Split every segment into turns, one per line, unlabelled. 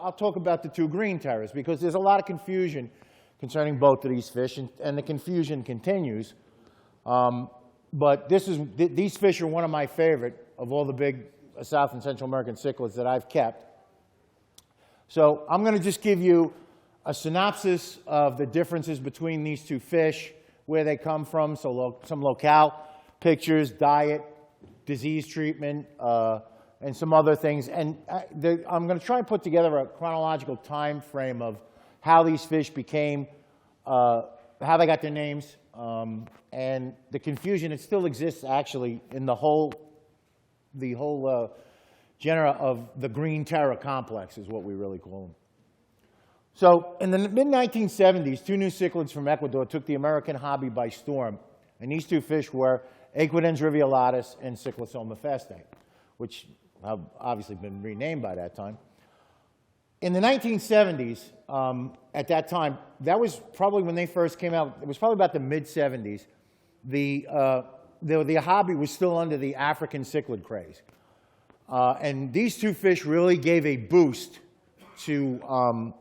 I'll talk about the two green terrors because there's a lot of confusion concerning both of these fish, and the confusion continues. But these fish are one of my favorite of all the big South and Central American cichlids that I've kept. So I'm going to just give you a synopsis of the differences between these two fish, where they come from, so some locale pictures, diet, disease treatment, and some other things. And I'm going to try and put together a chronological time frame of how these fish became, how they got their names, and the confusion that still exists actually in the whole genera of the green terror complex is what we really call them. So in the mid-1970s, two new cichlids from Ecuador took the American hobby by storm. And these two fish were Aquidens rivulatus and Cyclosoma feste, which have obviously been renamed by that time. In the 1970s, at that time, that was probably when they first came out. It was probably about the mid-70s. The hobby was still under the African cichlid craze. And these two fish really gave a boost to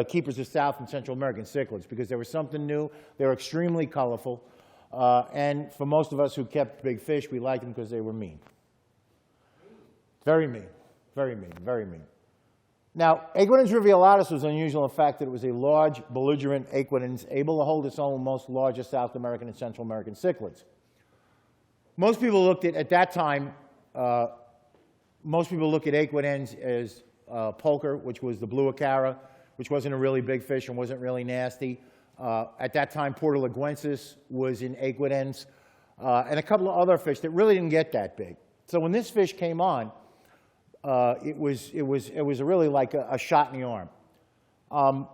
keepers of South and Central American cichlids because they were something new. They were extremely colorful. And for most of us who kept big fish, we liked them because they were mean. Very mean, very mean, very mean. Now, Aquidens rivulatus was unusual in the fact that it was a large, belligerent aquidens able to hold its own with most largest South American and Central American cichlids. Most people looked at that time, most people look at aquidens as poker, which was the blue acara, which wasn't a really big fish and wasn't really nasty. At that time, portulaguensis was in aquidens, and a couple of other fish that really didn't get that big. So when this fish came on, it was really like a shot in the arm.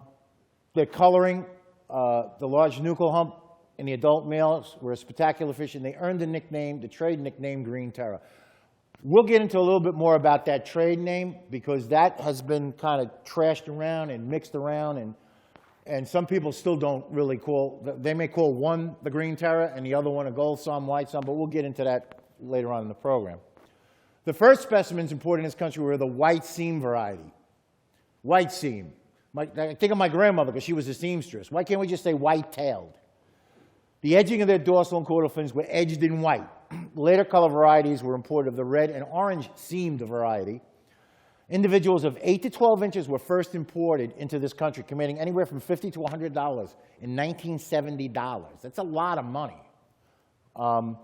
The coloring, the large nuchal hump in the adult males were a spectacular fish, and they earned the nickname, the trade nickname, green terror. We'll get into a little bit more about that trade name because that has been kind of trashed around and mixed around, and some people still don't really call, they may call one the green terror and the other one a gold sun, white sun, but we'll get into that later on in the program. The first specimens imported in this country were the white seam variety. White seam. I think of my grandmother because she was a seamstress. Why can't we just say white-tailed? The edging of their dorsal and caudal fins were edged in white. Later color varieties were imported of the red and orange seamed variety. Individuals of 8 to 12 inches were first imported into this country, commanding anywhere from $50 to $100 in 1970 dollars. That's a lot of money. And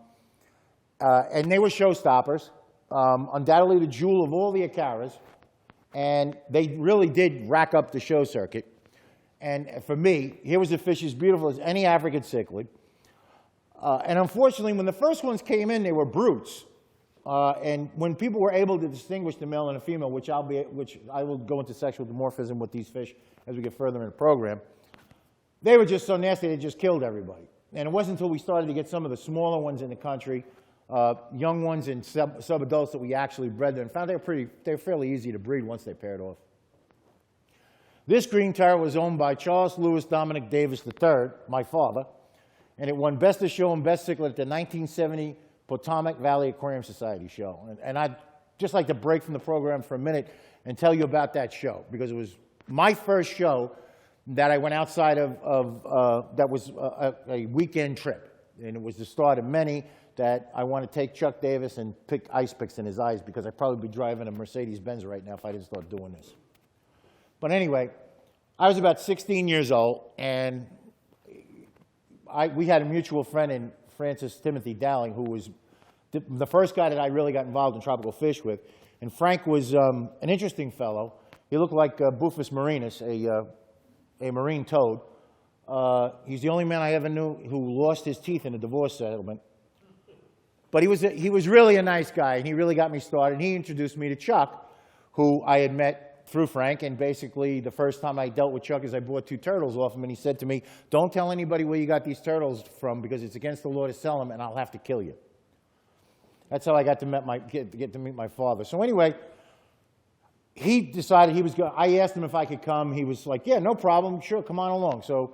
they were showstoppers, undoubtedly the jewel of all the acaras, and they really did rack up the show circuit. And for me, here was a fish as beautiful as any African cichlid. And unfortunately, when the first ones came in, they were brutes. And when people were able to distinguish the male and the female, which I will go into sexual dimorphism with these fish as we get further in the program, they were just so nasty they just killed everybody. And it wasn't until we started to get some of the smaller ones in the country, young ones and sub-adults, that we actually bred them and found they were fairly easy to breed once they paired off. This green terror was owned by Charles Louis Dominic Davis III, my father, and it won Best of Show and Best Cichlid at the 1970 Potomac Valley Aquarium Society show. And I'd just like to break from the program for a minute and tell you about that show, because it was my first show that I went outside of that was a weekend trip. And it was the start of many that I want to take Chuck Davis and pick ice picks in his eyes, because I'd probably be driving a Mercedes-Benz right now if I didn't start doing this. But anyway, I was about 16 years old, and we had a mutual friend in Francis Timothy Dowling, who was the first guy that I really got involved in tropical fish with. And Frank was an interesting fellow. He looked like Bufus marinus, a marine toad. He's the only man I ever knew who lost his teeth in a divorce settlement. But he was really a nice guy, and he really got me started. And he introduced me to Chuck, who I had met through Frank, and basically the first time I dealt with Chuck is I bought 2 turtles off him, and he said to me, "Don't tell anybody where you got these turtles from, because it's against the law to sell them, and I'll have to kill you." That's how I got to get to meet my father. So anyway, he decided he was going. I asked him if I could come. He was like, "Yeah, no problem. Sure, come on along." So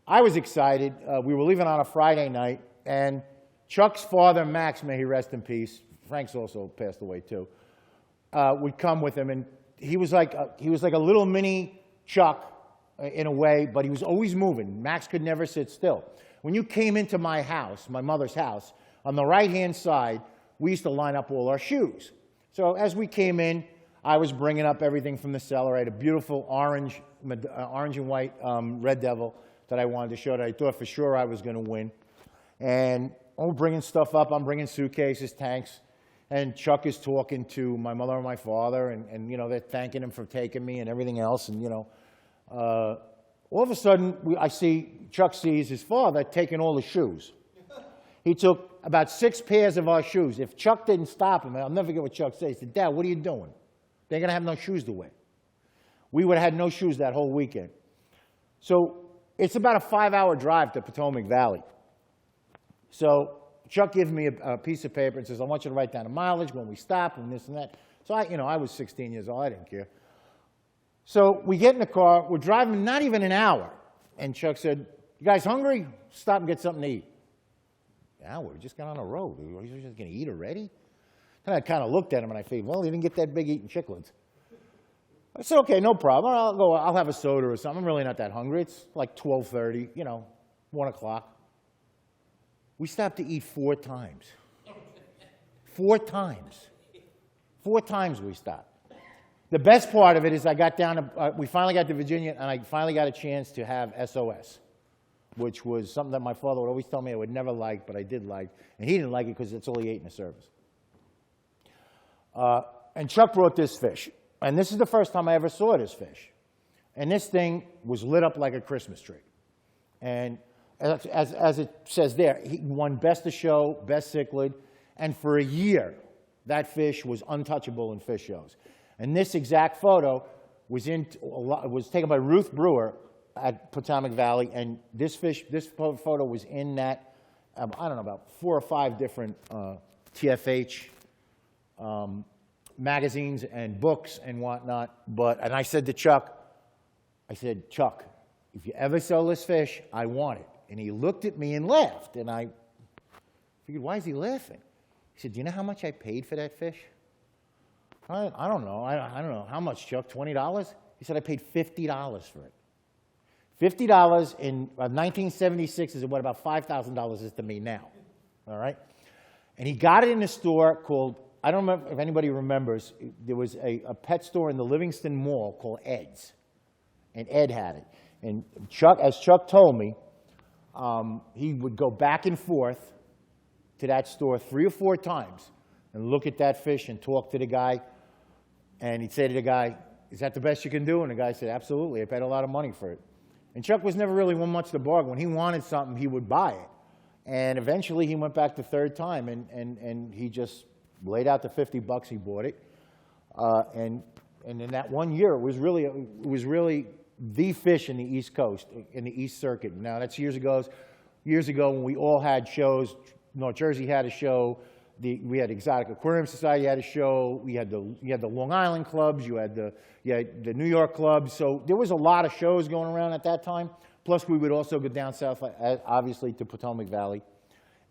I was excited. We were leaving on a Friday night, and Chuck's father, Max, may he rest in peace, Frank's also passed away too, would come with him. And he was like a little mini Chuck in a way, but he was always moving. Max could never sit still. When you came into my house, my mother's house, on the right-hand side, we used to line up all our shoes. So as we came in, I was bringing up everything from the cellar. I had a beautiful orange and white Red Devil that I wanted to show that I thought for sure I was going to win. And I'm bringing stuff up. I'm bringing suitcases, tanks. And Chuck is talking to my mother and my father, and you know, they're thanking him for taking me and everything else. And, you know, all of a sudden, Chuck sees his father taking all the shoes. He took about 6 pairs of our shoes. If Chuck didn't stop him, I'll never forget what Chuck said. He said, "Dad, what are you doing? They're going to have no shoes to wear." We would have had no shoes that whole weekend. So it's about a 5-hour drive to Potomac Valley. So Chuck gives me a piece of paper and says, "I want you to write down the mileage, when we stop, and this and that." So I was 16 years old. I didn't care. So we get in the car. We're driving not even an hour. And Chuck said, "You guys hungry? Stop and get something to eat." "Yeah, we just got on the road. Are you just going to eat already?" And I kind of looked at him and I said, "Well, he didn't get that big eating chiclets." I said, "Okay, no problem. I'll have a soda or something. I'm really not that hungry. It's like 12:30, 1 o'clock. We stopped to eat 4 times. 4 times. 4 times we stopped. The best part of it is we finally got to Virginia, and I finally got a chance to have SOS, which was something that my father would always tell me I would never like, but I did like. And he didn't like it because that's all he ate in the service. And Chuck brought this fish. And this is the first time I ever saw this fish. And this thing was lit up like a Christmas tree. And as it says there, he won Best of Show, Best Cichlid, and for a year, that fish was untouchable in fish shows. And this exact photo was taken by Ruth Brewer at Potomac Valley, and this photo was in that, I don't know, about 4 or 5 different TFH magazines and books and whatnot. And I said to Chuck, "Chuck, if you ever sell this fish, I want it." And he looked at me and laughed. And I figured, why is he laughing? He said, "Do you know how much I paid for that fish?" I don't know. I don't know. How much, Chuck? $20? He said, "I paid $50 for it." $50 in 1976 is what about $5,000 is to me now. All right? And he got it in a store called, I don't remember if anybody remembers, there was a pet store in the Livingston Mall called Ed's. And Ed had it. And Chuck, as Chuck told me, he would go back and forth to that store 3 or 4 times and look at that fish and talk to the guy. And he'd say to the guy, "Is that the best you can do?" And the guy said, "Absolutely. I paid a lot of money for it." And Chuck was never really one much to bargain. When he wanted something, he would buy it. And eventually he went back the 3rd time, and he just laid out the $50 he bought it. And in that 1 year, it was really the fish in the East Coast, in the East Circuit. Now, that's years ago when we all had shows. North Jersey had a show. We had Exotic Aquarium Society had a show. You had the Long Island clubs. You had the New York clubs. So there was a lot of shows going around at that time. Plus, we would also go down south, obviously, to Potomac Valley.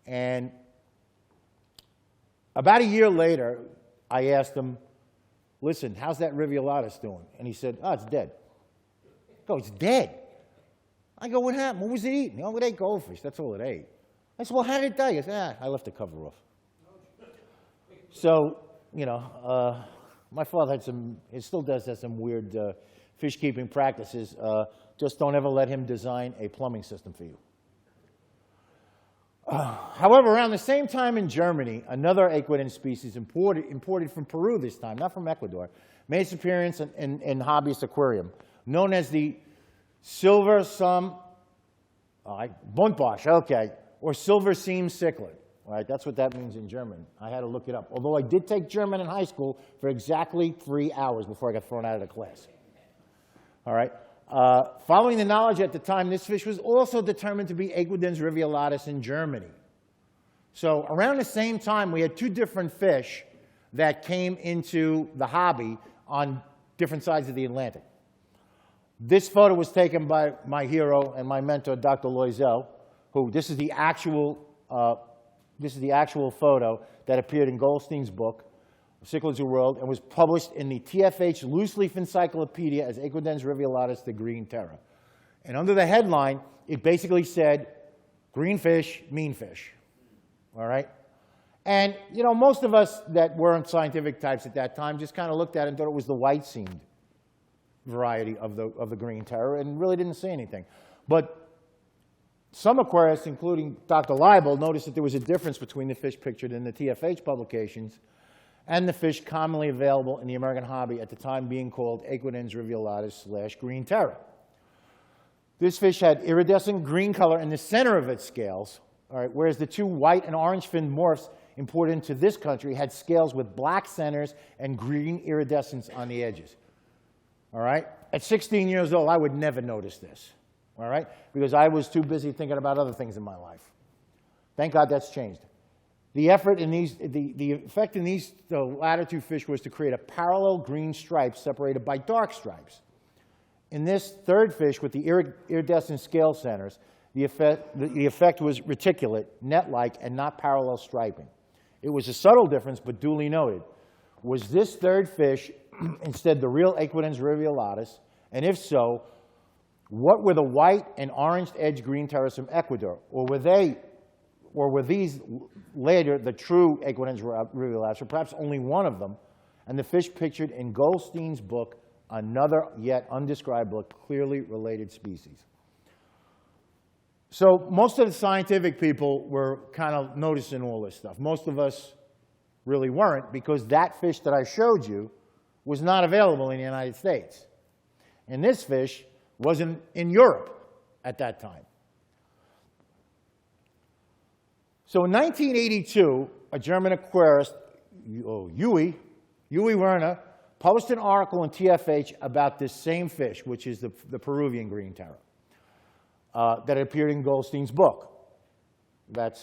And about a year later, I asked him, "Listen, how's that rivulatus doing?" And he said, "Oh, it's dead." I go, "It's dead?" I go, "What happened? What was it eating?" "Oh, it ate goldfish. That's all it ate." I said, "Well, how did it die?" He said, "I left the cover off." So, my father he still does have some weird fish keeping practices. Just don't ever let him design a plumbing system for you. However, around the same time in Germany, another aquidin species imported from Peru this time, not from Ecuador, made its appearance in hobbyist aquarium, known as the silver Buntbarsch, okay, or silver seam cichlid. Right, that's what that means in German. I had to look it up. Although I did take German in high school for exactly 3 hours before I got thrown out of the class. All right. Following the knowledge at the time, this fish was also determined to be Aquidens rivulatus in Germany. So around the same time, we had 2 different fish that came into the hobby on different sides of the Atlantic. This photo was taken by my hero and my mentor, Dr. Loisel, who this is the actual photo that appeared in Goldstein's book. cichlids of the world, and was published in the TFH loose-leaf encyclopedia as Equidens rivulatus, the green terror. And under the headline, it basically said, green fish, mean fish, all right? And, you know, most of us that weren't scientific types at that time just kind of looked at it and thought it was the white-seamed variety of the green terror and really didn't say anything. But some aquarists, including Dr. Leibel, noticed that there was a difference between the fish pictured in the TFH publications and the fish commonly available in the American hobby at the time being called Equidens rivulatus / green terror. This fish had iridescent green color in the center of its scales, all right, whereas the two white and orange-finned morphs imported into this country had scales with black centers and green iridescence on the edges. All right? At 16 years old, I would never notice this, all right, because I was too busy thinking about other things in my life. Thank God that's changed. The effect in these the latter two fish was to create a parallel green stripe separated by dark stripes. In this third fish with the iridescent scale centers, the effect was reticulate, net-like, and not parallel striping. It was a subtle difference, but duly noted. Was this third fish instead the real Equidens rivulatus? And if so, what were the white and orange-edged green terrors from Ecuador? Or were these later the true Equidens rivulatus, or perhaps only one of them, and the fish pictured in Goldstein's book, another yet undescribed book, clearly related species? So most of the scientific people were kind of noticing all this stuff. Most of us really weren't, because that fish that I showed you was not available in the United States. And this fish wasn't in Europe at that time. So in 1982, a German aquarist, Uwe Werner, published an article in TFH about this same fish, which is the Peruvian green terror, that appeared in Goldstein's book. It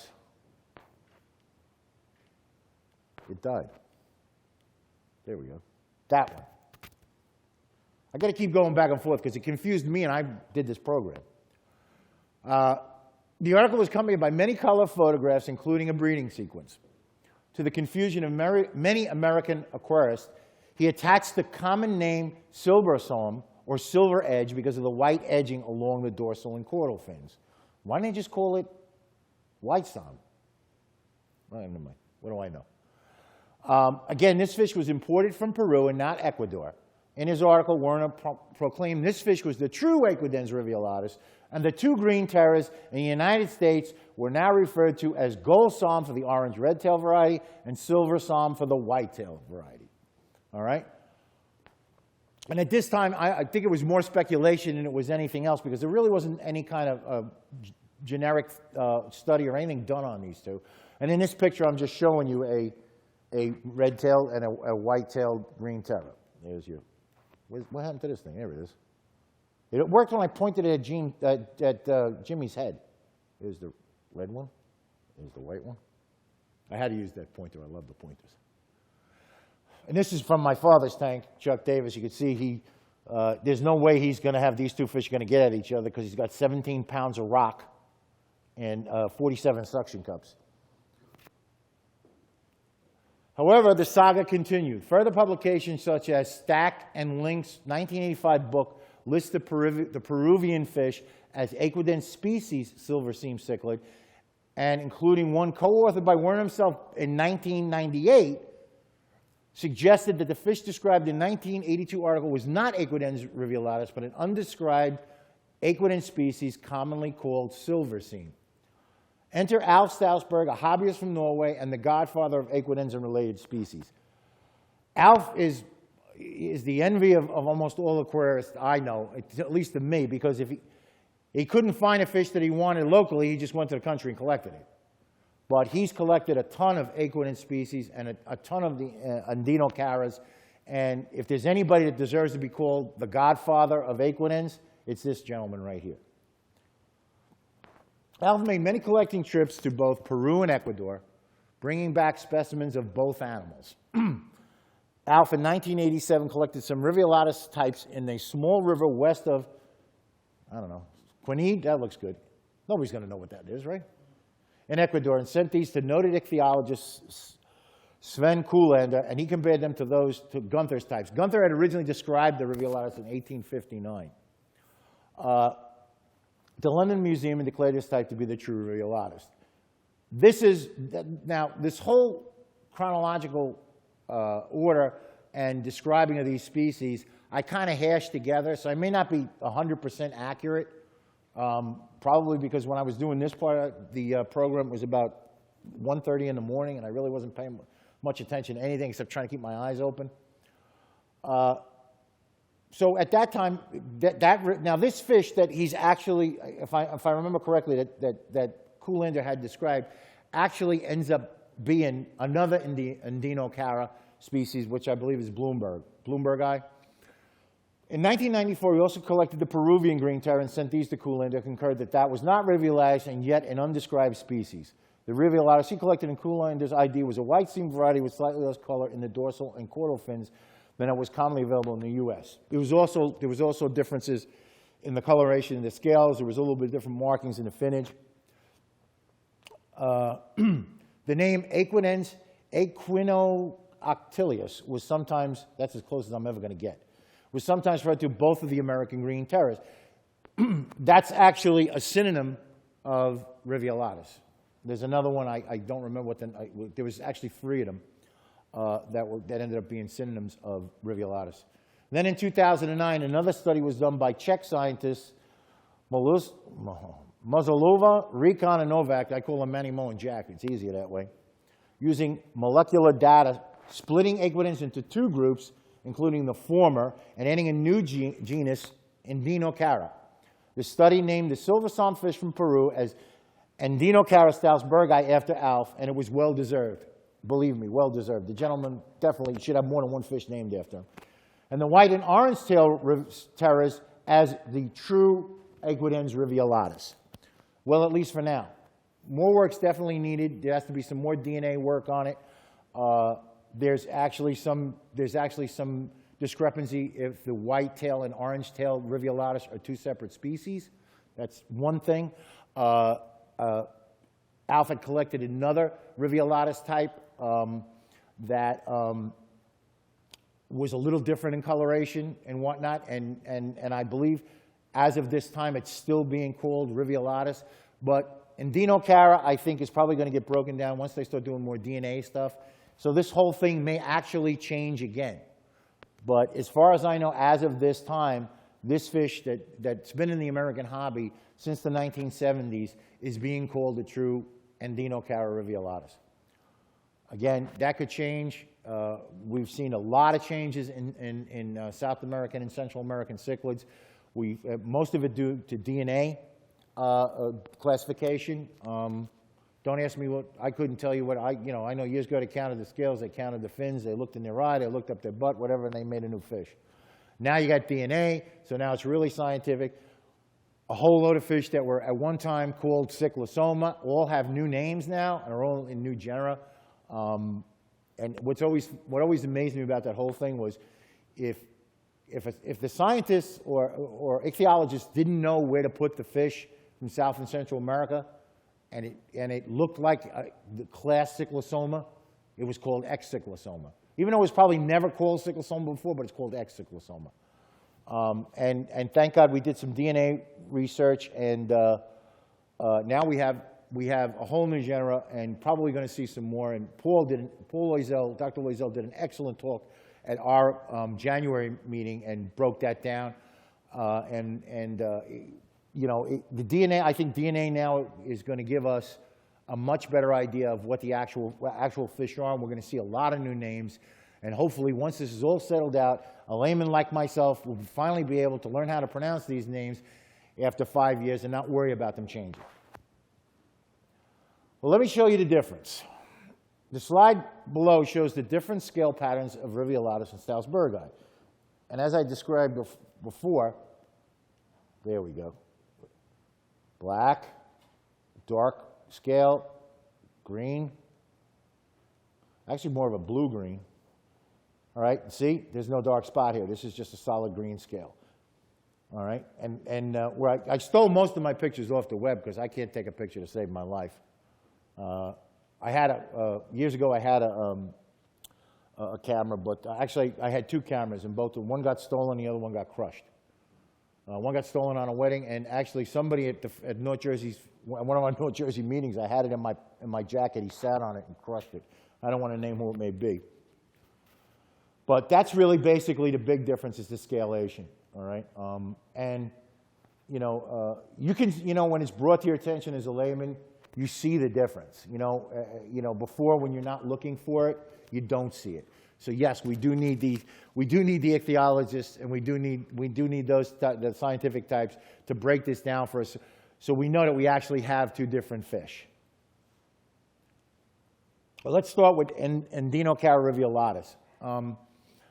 died. There we go. That one. I got to keep going back and forth because it confused me and I did this program. The article was accompanied by many color photographs, including a breeding sequence. To the confusion of many American aquarists, he attached the common name silversome, or silver edge, because of the white edging along the dorsal and caudal fins. Why didn't they just call it white som? Well, never mind. What do I know? Again, this fish was imported from Peru and not Ecuador. In his article, Werner proclaimed this fish was the true Equidens rivulatus, and the two green terrors in the United States were now referred to as gold som for the orange red-tail variety and silver som for the white-tail variety. All right? And at this time, I think it was more speculation than it was anything else, because there really wasn't any kind of generic study or anything done on these two. And in this picture, I'm just showing you a red-tailed and a white-tailed green terror. There's your... What happened to this thing? There it is. It worked when I pointed it at Jimmy's head. Here's the red one. Here's the white one. I had to use that pointer. I love the pointers. And this is from my father's tank, Chuck Davis. You can see there's no way he's going to have these two fish going to get at each other, because he's got 17 pounds of rock and 47 suction cups. However, the saga continued. Further publications such as Stack and Link's 1985 book lists the Peruvian fish as Equidens species silver seam cichlid, and including one co-authored by Werner himself in 1998, suggested that the fish described in the 1982 article was not Equidens rivulatus, but an undescribed Equidens species commonly called silver seam. Enter Alf Stalsberg, a hobbyist from Norway and the godfather of Equidens and related species. Alf is the envy of almost all aquarists I know, at least to me, because if he couldn't find a fish that he wanted locally, he just went to the country and collected it. But he's collected a ton of Equidens species and a ton of the Andinocaras. And if there's anybody that deserves to be called the godfather of Equidens, it's this gentleman right here. Alf made many collecting trips to both Peru and Ecuador, bringing back specimens of both animals. Alf, in 1987, collected some rivulatus types in a small river west of, I don't know, Quinid? That looks good. Nobody's going to know what that is, right? In Ecuador, and sent these to noted ichthyologists Sven Kuhlander, and he compared them to Gunther's types. Gunther had originally described the rivulatus in 1859. The London Museum declared this type to be the true rivulatus. Now, this whole chronological order and describing of these species, I kind of hashed together, so I may not be 100% accurate, probably because when I was doing this part of the program, it was about 1:30 in the morning, and I really wasn't paying much attention to anything except trying to keep my eyes open. So at that time, now this fish that he's actually, if I remember correctly, that Kuhlander had described, actually ends up being another Andinocara species, which I believe is Bloombergi. In 1994, he also collected the Peruvian green terror and sent these to Kuhlander, concurred that that was not rivulatus and yet an undescribed species. The rivulatus he collected in Kuhlander's ID was a white seam variety with slightly less color in the dorsal and caudal fins than it was commonly available in the U.S. There was also differences in the coloration of the scales. There was a little bit different markings in the finnage. The name Equinoactilius was sometimes, that's as close as I'm ever going to get, was sometimes referred to both of the American green terrors. That's actually a synonym of rivulatus. There's another one, I don't remember what there was actually 3 of them that ended up being synonyms of rivulatus. Then in 2009, another study was done by Czech scientists Mozolova, Recon, and Novak. I call them Manny, Mo, and Jack. It's easier that way. Using molecular data, splitting equidens into 2 groups, including the former, and adding a new genus, Andinocara. The study named the silver psalm fish from Peru as Andinocara stalsbergi after Alf, and it was well-deserved. Believe me, well-deserved. The gentleman definitely should have more than one fish named after him. And the white and orange tail terrors as the true Equidens rivulatus. Well, at least for now. More work's definitely needed. There has to be some more DNA work on it. There's actually some discrepancy if the white tail and orange tail rivulatus are 2 separate species. That's one thing. Alf had collected another rivulatus type that was a little different in coloration and whatnot, and I believe as of this time it's still being called rivulatus. But Andinocara, I think, is probably going to get broken down once they start doing more DNA stuff. So this whole thing may actually change again. But as far as I know, as of this time, this fish that's been in the American hobby since the 1970s is being called the true Andinocara rivulatus. Again, that could change. We've seen a lot of changes in South American and Central American cichlids. Most of it due to DNA classification. Don't ask me what, I couldn't tell you what, I know years ago they counted the scales, they counted the fins, they looked in their eye, they looked up their butt, whatever, and they made a new fish. Now you got DNA, so now it's really scientific. A whole load of fish that were at one time called Cyclosoma all have new names now and are all in new genera. And what always amazed me about that whole thing was if the scientists or ichthyologists didn't know where to put the fish from South and Central America, and it looked like the class Cyclosoma, it was called X Cyclosoma. Even though it was probably never called Cyclosoma before, but it's called X Cyclosoma. And thank God we did some DNA research, and now we have a whole new genera, and probably going to see some more. And Dr. Loisel did an excellent talk at our January meeting and broke that down. The DNA, I think DNA now is going to give us a much better idea of what the actual fish are, and we're going to see a lot of new names. And hopefully, once this is all settled out, a layman like myself will finally be able to learn how to pronounce these names after 5 years and not worry about them changing. Well, let me show you the difference. The slide below shows the different scale patterns of rivulatus and stalsbergi. And as I described before, there we go. Black, dark scale, green, actually more of a blue-green. All right, see, there's no dark spot here. This is just a solid green scale. All right, and where I stole most of my pictures off the web because I can't take a picture to save my life. Years ago, I had a camera, but actually I had two cameras, and both, one got stolen, the other one got crushed. One got stolen on a wedding, and actually somebody at North Jersey's, one of our North Jersey meetings, I had it in my jacket, he sat on it and crushed it. I don't want to name who it may be. But that's really basically the big difference is the scalation, all right? And, you know, when it's brought to your attention as a layman, you see the difference. Before, when you're not looking for it, you don't see it. So yes, we do need the ichthyologists, and we do need the scientific types to break this down for us, so we know that we actually have two different fish. Well, let's start with Andinocara rivulatus.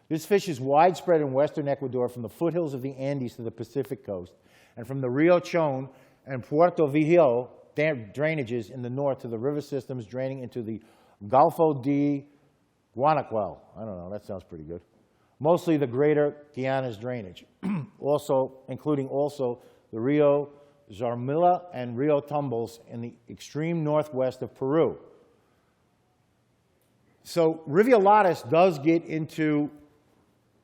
This fish is widespread in western Ecuador from the foothills of the Andes to the Pacific coast, and from the Rio Chon and Puerto Vigio drainages in the north to the river systems draining into the Golfo de Guanaquel. I don't know, that sounds pretty good. Mostly the greater Guiana's drainage, including the Rio Zarmilla and Rio Tumbes in the extreme northwest of Peru. So rivulatus does get into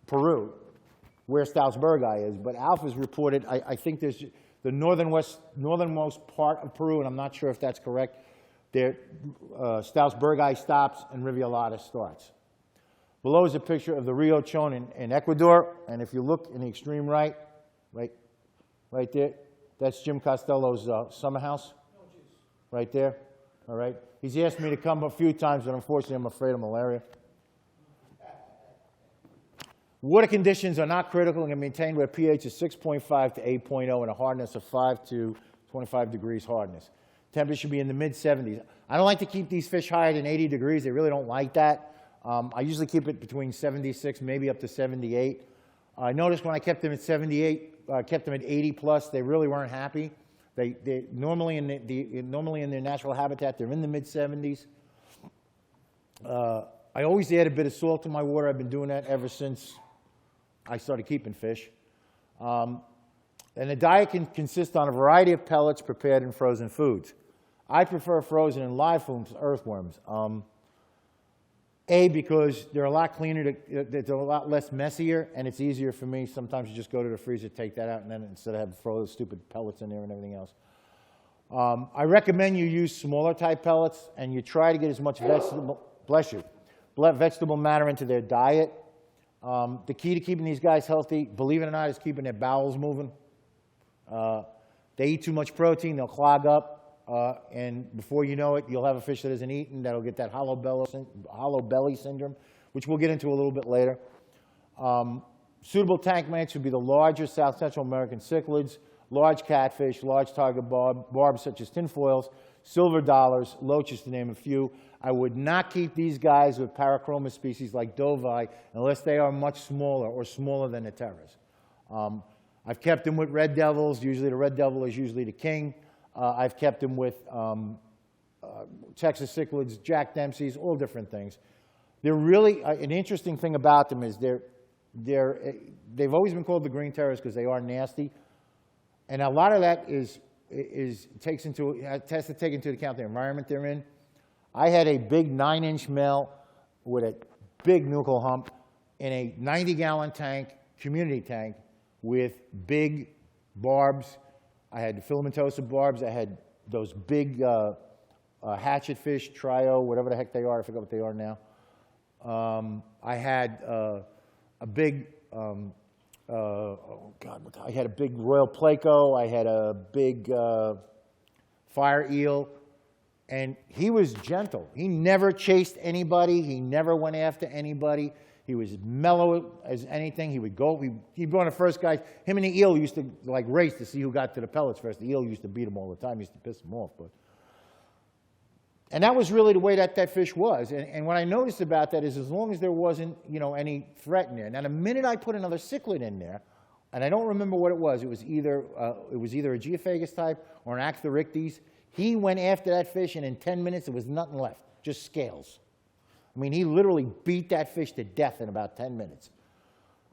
Peru, where stalsbergi is, but alpha's reported, I think there's the northernmost part of Peru, and I'm not sure if that's correct. There, stalsbergi stops and rivulatus starts. Below is a picture of the Rio Chon in Ecuador, and if you look in the extreme right there, that's Jim Costello's summer house, right there, all right? He's asked me to come a few times, but unfortunately I'm afraid of malaria. Water conditions are not critical and can be maintained with a pH of 6.5 to 8.0 and a hardness of 5 to 25 degrees hardness. Temperature should be in the mid-70s. I don't like to keep these fish higher than 80 degrees. They really don't like that. I usually keep it between 76, maybe up to 78. I noticed when I kept them at 78, kept them at 80 plus, they really weren't happy. They normally in their natural habitat, they're in the mid-70s. I always add a bit of salt to my water. I've been doing that ever since I started keeping fish. And the diet can consist on a variety of pellets prepared in frozen foods. I prefer frozen and live foods, earthworms. Because they're a lot cleaner, they're a lot less messier, and it's easier for me. Sometimes you just go to the freezer, take that out, and then instead of having to throw those stupid pellets in there and everything else. I recommend you use smaller type pellets, and you try to get as much vegetable matter into their diet. The key to keeping these guys healthy, believe it or not, is keeping their bowels moving. They eat too much protein, they'll clog up. And before you know it, you'll have a fish that isn't eaten that'll get that hollow belly syndrome, which we'll get into a little bit later. Suitable tank mates would be the larger South Central American cichlids, large catfish, large target barbs such as tinfoils, silver dollars, loaches to name a few. I would not keep these guys with parachroma species like dovi unless they are much smaller or smaller than the terras. I've kept them with red devils. Usually the red devil is usually the king. I've kept them with Texas cichlids, Jack Dempsey's, all different things. They're really, an interesting thing about them is they've always been called the green terrors because they are nasty. And a lot of that has to take into account the environment they're in. I had a big 9-inch male with a big nuchal hump in a 90-gallon tank, community tank, with big barbs. I had filamentosa barbs. I had those big hatchet fish, trio, whatever the heck they are. I forget what they are now. I had a big, I had a big royal placo. I had a big fire eel. And he was gentle. He never chased anybody. He never went after anybody. He was mellow as anything. He would go, he'd be one of the first guys. Him and the eel used to like race to see who got to the pellets first. The eel used to beat him all the time. He used to piss him off. And that was really the way that fish was. And what I noticed about that is as long as there wasn't, any threat in there. Now, the minute I put another cichlid in there, and I don't remember what it was either a Geophagus type or an Actharictes. He went after that fish, and in 10 minutes, there was nothing left, just scales. I mean, he literally beat that fish to death in about 10 minutes.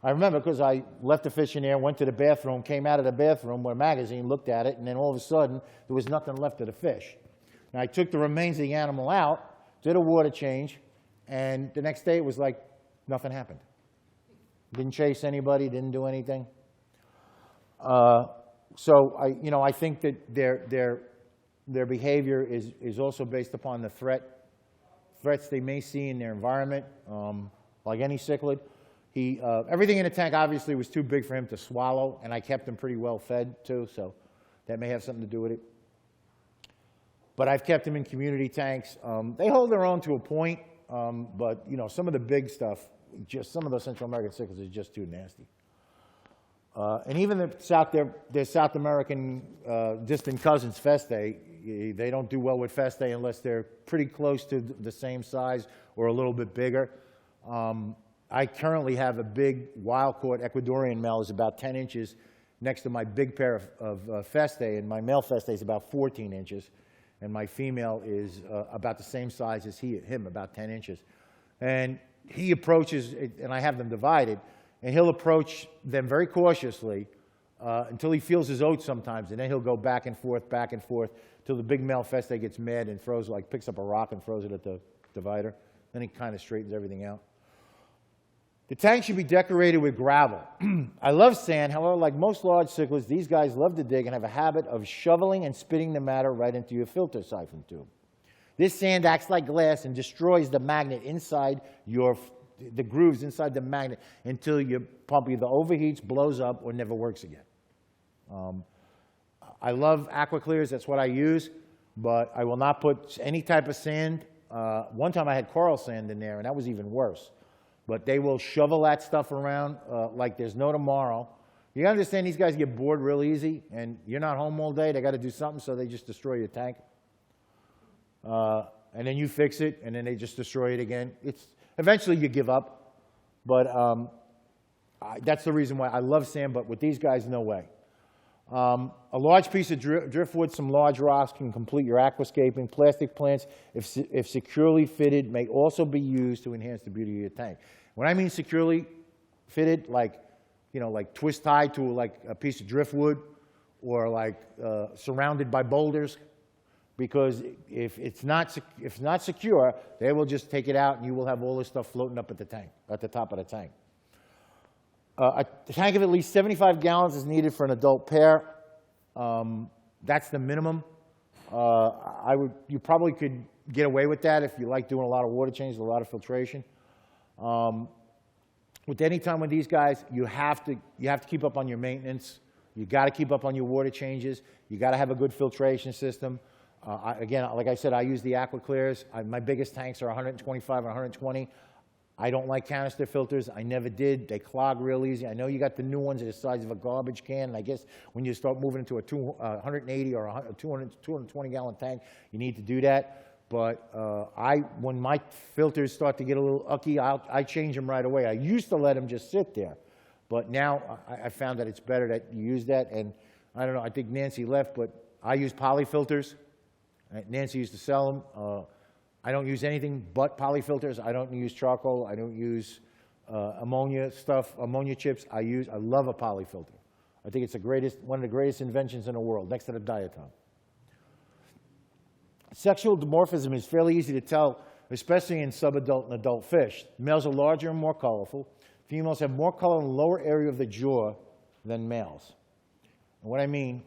I remember because I left the fish in there, went to the bathroom, came out of the bathroom with a magazine, looked at it, and then all of a sudden, there was nothing left of the fish. And I took the remains of the animal out, did a water change, and the next day it was like Nothing happened. Didn't chase anybody, didn't do anything. So I think that their behavior is also based upon the threats they may see in their environment, like any cichlid. Everything in the tank obviously was too big for him to swallow, and I kept him pretty well fed too, so that may have something to do with it. But I've kept him in community tanks. They hold their own to a point, but some of the big stuff, just some of those Central American cichlids are just too nasty. And even their South American distant cousins, Feste, they don't do well with Feste unless they're pretty close to the same size or a little bit bigger. I currently have a big wild-caught Ecuadorian male is about 10 inches next to my big pair of Feste, and my male Feste is about 14 inches, and my female is about the same size as him, about 10 inches. And he approaches, and I have them divided, and he'll approach them very cautiously until he feels his oats sometimes, and then he'll go back and forth, till the big male Feste gets mad and picks up a rock and throws it at the divider. Then he kind of straightens everything out. The tank should be decorated with gravel. I love sand. However, like most large cichlids, these guys love to dig and have a habit of shoveling and spitting the matter right into your filter siphon tube. This sand acts like glass and destroys the magnet inside the grooves inside the magnet until your pump either overheats, blows up, or never works again. I love aqua clears. That's what I use, but I will not put any type of sand. One time I had coral sand in there, and that was even worse. But they will shovel that stuff around like there's no tomorrow. You understand these guys get bored real easy, and you're not home all day. They got to do something, so they just destroy your tank. And then you fix it, and then they just destroy it again. Eventually you give up. But that's the reason why I love sand, but with these guys, no way. A large piece of driftwood, some large rocks can complete your aquascaping. Plastic plants, if securely fitted, may also be used to enhance the beauty of your tank. When I mean securely fitted, like twist tied to like a piece of driftwood, or like surrounded by boulders, because if it's not secure, they will just take it out, and you will have all this stuff floating up at the top of the tank. A tank of at least 75 gallons is needed for an adult pair. That's the minimum. You probably could get away with that if you like doing a lot of water changes, a lot of filtration. With any time with these guys, you have to keep up on your maintenance. You got to keep up on your water changes. You got to have a good filtration system. Again, like I said, I use the aqua clears. My biggest tanks are 125 and 120. I don't like canister filters. I never did. They clog real easy. I know you got the new ones that are the size of a garbage can, and I guess when you start moving into a 180 or a 220-gallon tank, you need to do that. But when my filters start to get a little ucky, I change them right away. I used to let them just sit there, but now I found that it's better that you use that. And I don't know, I think Nancy left, but I use poly filters. Nancy used to sell them. I don't use anything but poly filters. I don't use charcoal. I don't use ammonia chips. I love a poly filter. I think it's one of the greatest inventions in the world, next to the diatom. Sexual dimorphism is fairly easy to tell, especially in subadult and adult fish. Males are larger and more colorful. Females have more color in the lower area of the jaw than males. And what I mean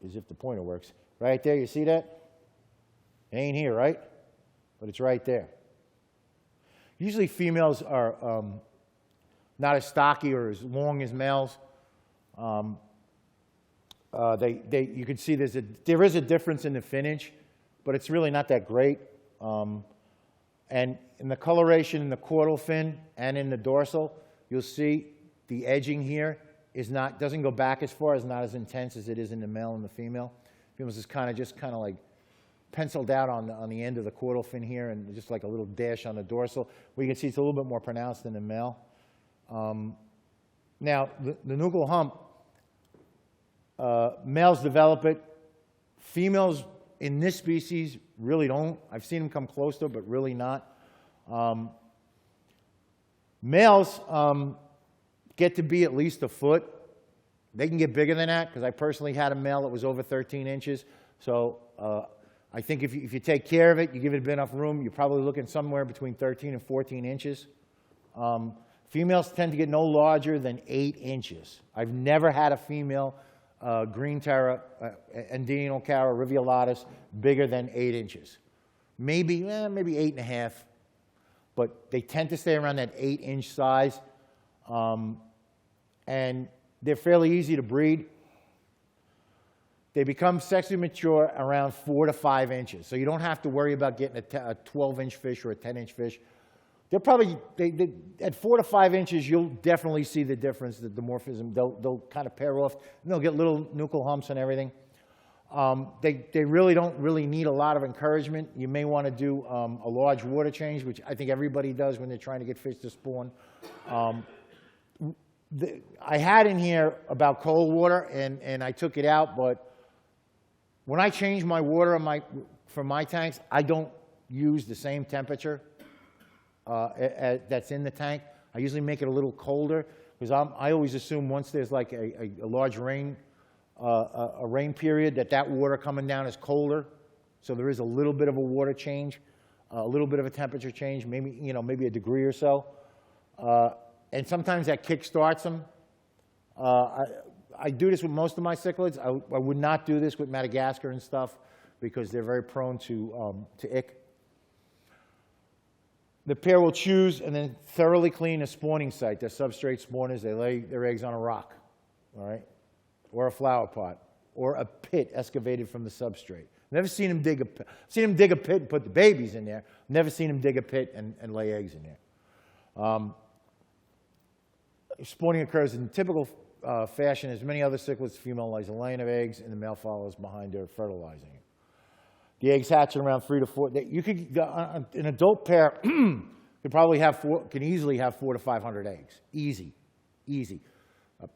is, if the pointer works, right there, you see that? It ain't here, right? But it's right there. Usually females are not as stocky or as long as males. You can see there is a difference in the finnage, but it's really not that great. And in the coloration in the caudal fin and in the dorsal, you'll see the edging here doesn't go back as far, is not as intense as it is in the male and the female. Females is kind of like penciled out on the end of the caudal fin here, and just like a little dash on the dorsal. Where you can see it's a little bit more pronounced in the male. Now, the nuchal hump, males develop it. Females in this species really don't. I've seen them come close to it, but really not. Males get to be at least a foot. They can get bigger than that, because I personally had a male that was over 13 inches. So I think if you take care of it, you give it enough room, you're probably looking somewhere between 13 and 14 inches. Females tend to get no larger than 8 inches. I've never had a female green Terra, Andinocara, rivulatus, bigger than 8 inches. Maybe 8.5, but they tend to stay around that 8-inch size. And they're fairly easy to breed. They become sexually mature around 4 to 5 inches. So you don't have to worry about getting a 12-inch fish or a 10-inch fish. They're probably, at 4 to 5 inches, you'll definitely see the difference, the dimorphism. They'll kind of pair off, and they'll get little nuchal humps and everything. They really don't need a lot of encouragement. You may want to do a large water change, which I think everybody does when they're trying to get fish to spawn. I had in here about cold water, and I took it out, but when I change my water for my tanks, I don't use the same temperature that's in the tank. I usually make it a little colder, because I always assume once there's like a large rain, a rain period, that water coming down is colder. So there is a little bit of a water change, a little bit of a temperature change, maybe a degree or so. And sometimes that kick starts them. I do this with most of my cichlids. I would not do this with Madagascar and stuff, because they're very prone to ick. The pair will choose and then thoroughly clean a spawning site. They're substrate spawners. They lay their eggs on a rock, all right, or a flower pot, or a pit excavated from the substrate. Never seen them dig a pit. Seen them dig a pit and put the babies in there. Never seen them dig a pit and lay eggs in there. Spawning occurs in typical fashion as many other cichlids. The female lays a laying of eggs, and the male follows behind her, fertilizing it. The eggs hatch in around 3 to 4. You could, an adult pair could easily have 400 to 500 eggs. Easy.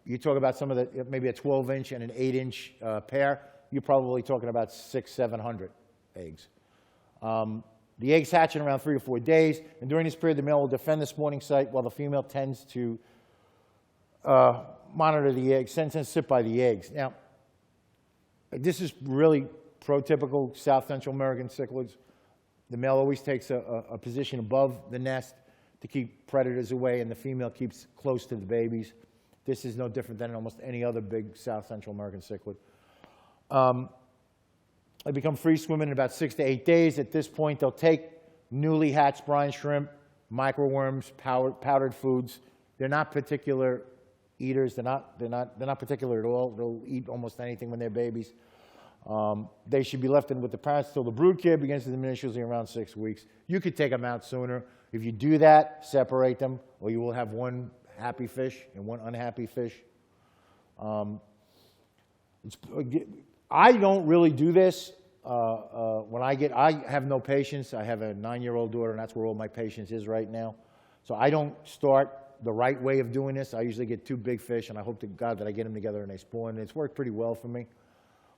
You talk about some of the, maybe a 12-inch and an 8-inch pair, you're probably talking about 600, 700 eggs. The eggs hatch in around 3 to 4 days, and during this period, the male will defend the spawning site while the female tends to monitor the eggs, tends to sit by the eggs. Now, this is really prototypical South Central American cichlids. The male always takes a position above the nest to keep predators away, and the female keeps close to the babies. This is no different than almost any other big South Central American cichlid. They become free swimming in about 6 to 8 days. At this point, they'll take newly hatched brine shrimp, microworms, powdered foods. They're not particular eaters. They're not particular at all. They'll eat almost anything when they're babies. They should be left in with the parents till the brood care begins to diminish, usually around 6 weeks. You could take them out sooner. If you do that, separate them, or you will have one happy fish and one unhappy fish. I don't really do this. I have no patience. I have a 9-year-old daughter, and that's where all my patience is right now. So I don't start the right way of doing this. I usually get 2 big fish, and I hope to God that I get them together and they spawn. And it's worked pretty well for me.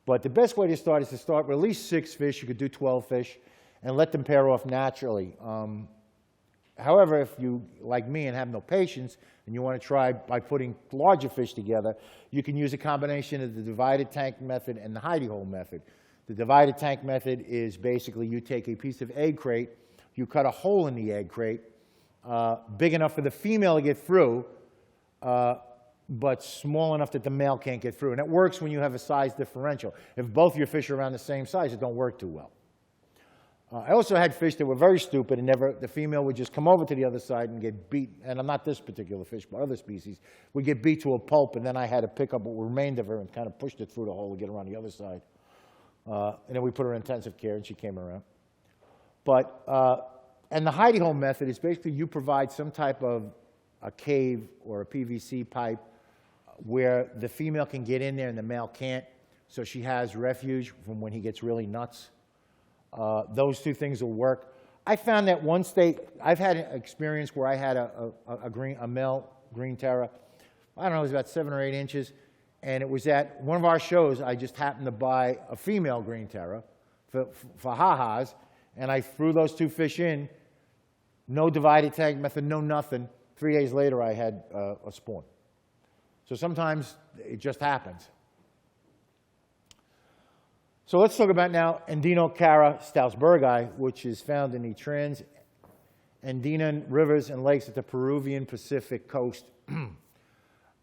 But the best way to start is to start with at least 6 fish. You could do 12 fish and let them pair off naturally. However, if you, like me, and have no patience, and you want to try by putting larger fish together, you can use a combination of the divided tank method and the hidey hole method. The divided tank method is basically you take a piece of egg crate, you cut a hole in the egg crate, big enough for the female to get through, but small enough that the male can't get through. And it works when you have a size differential. If both your fish are around the same size, it don't work too well. I also had fish that were very stupid, and the female would just come over to the other side and get beat. And I'm not this particular fish, but other species would get beat to a pulp, and then I had to pick up what remained of her and kind of pushed it through the hole to get around the other side. And then we put her in intensive care, and she came around. But, and the hidey hole method is basically you provide some type of a cave or a PVC pipe where the female can get in there and the male can't, so she has refuge from when he gets really nuts. Those 2 things will work. I found that once I've had an experience where I had a male green Terra, I don't know, it was about 7 or 8 inches, and it was at one of our shows. I just happened to buy a female green Terra for ha-has, and I threw those 2 fish in, no divided tank method, no nothing. 3 days later, I had a spawn. So sometimes it just happens. So let's talk about now Andinocara stalsbergi, which is found in the Andean rivers and lakes at the Peruvian Pacific coast.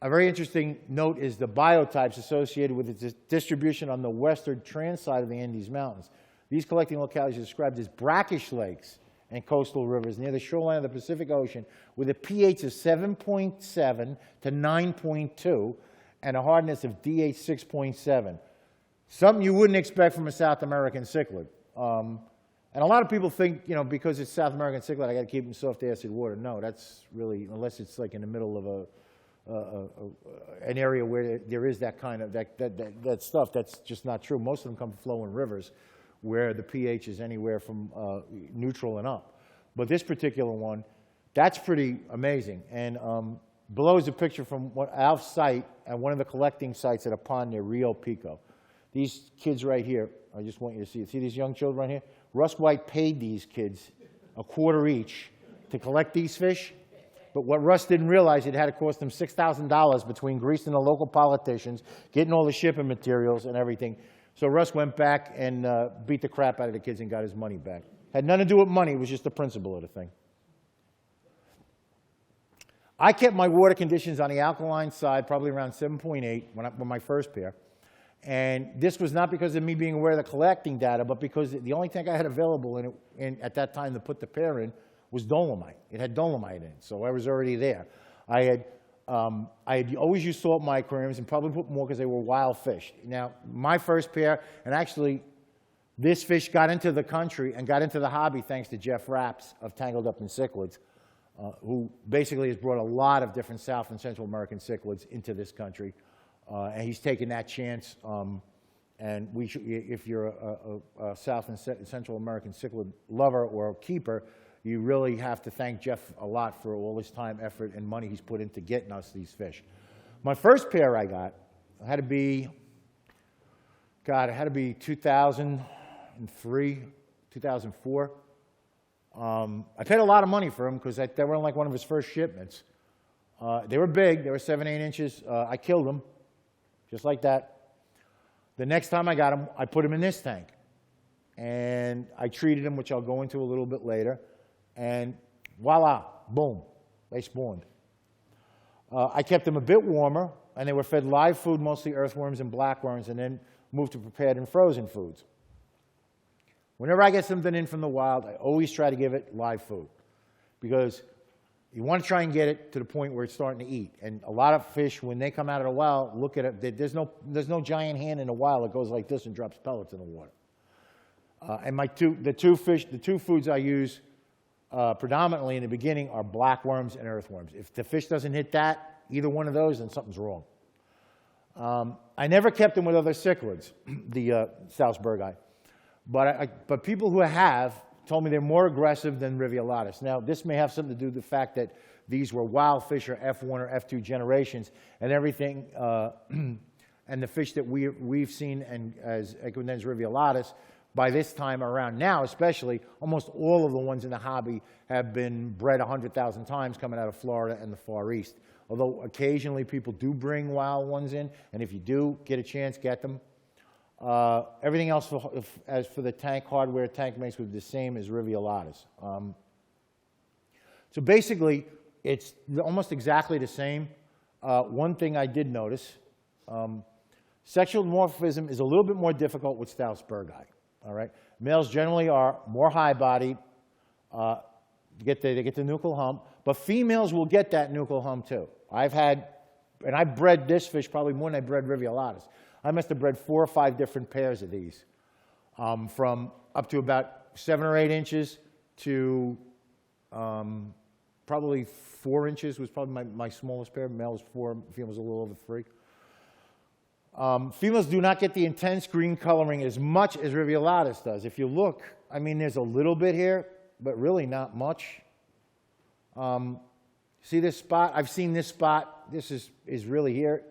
A very interesting note is the biotypes associated with its distribution on the western trans side of the Andes Mountains. These collecting localities are described as brackish lakes and coastal rivers near the shoreline of the Pacific Ocean with a pH of 7.7 to 9.2 and a hardness of DH 6.7. Something you wouldn't expect from a South American cichlid. And a lot of people think, you know, because it's South American cichlid, I got to keep them in soft acid water. No, that's really, unless it's like in the middle of an area where there is that kind of, that stuff, that's just not true. Most of them come from flowing rivers where the pH is anywhere from neutral and up. But this particular one, that's pretty amazing. And below is a picture from our site at one of the collecting sites at a pond near Rio Pico. These kids right here, I just want you to see it. See these young children right here? Russ White paid these kids $25 each to collect these fish. But what Russ didn't realize, it had to cost him $6,000 between greasing the local politicians, getting all the shipping materials and everything. So Russ went back and beat the crap out of the kids and got his money back. Had nothing to do with money, it was just the principle of the thing. I kept my water conditions on the alkaline side, probably around 7.8 when my first pair. And this was not because of me being aware of the collecting data, but because the only tank I had available at that time to put the pair in was dolomite. It had dolomite in it, so I was already there. I had always used salt micrograms and probably put more because they were wild fish. Now, my first pair, and actually this fish got into the country and got into the hobby thanks to Jeff Rapps of Tangled Up in Cichlids, who basically has brought a lot of different South and Central American cichlids into this country. And he's taken that chance. And we should, if you're a South and Central American cichlid lover or keeper, you really have to thank Jeff a lot for all his time, effort, and money he's put into getting us these fish. My first pair I got had to be, God, it had to be 2003, 2004. I paid a lot of money for them because they were like one of his first shipments. They were big. They were 7, 8 inches. I killed them, just like that. The next time I got them, I put them in this tank. And I treated them, which I'll go into a little bit later. And voila, boom, they spawned. I kept them a bit warmer, and they were fed live food, mostly earthworms and blackworms, and then moved to prepared and frozen foods. Whenever I get something in from the wild, I always try to give it live food because you want to try and get it to the point where it's starting to eat. And a lot of fish, when they come out of the wild, look at it. There's no giant hand in the wild that goes like this and drops pellets in the water. And the two foods I use predominantly in the beginning are blackworms and earthworms. If the fish doesn't hit that, either one of those, then something's wrong. I never kept them with other cichlids, the stalsbergi. But people who have told me they're more aggressive than rivulatus. Now, this may have something to do with the fact that these were wild fish or F1 or F2 generations, and everything, and the fish that we've seen as Equidens rivulatus, by this time around now especially, almost all of the ones in the hobby have been bred 100,000 times coming out of Florida and the Far East. Although occasionally people do bring wild ones in, and if you do get a chance, get them. Everything else, as for the tank hardware, tank makes with the same as rivulatus. So basically, it's almost exactly the same. One thing I did notice, sexual dimorphism is a little bit more difficult with stalsbergi. All right, males generally are more high-bodied. They get the nuchal hump, but females will get that nuchal hump too. And I bred this fish probably more than I bred rivulatus. I must have bred 4 or 5 different pairs of these, from up to about 7 or 8 inches to probably 4 inches was probably my smallest pair. Male was 4, females a little over 3. Females do not get the intense green coloring as much as rivulatus does. If you look, I mean, there's a little bit here, but really not much. See this spot? I've seen this spot. This is really here.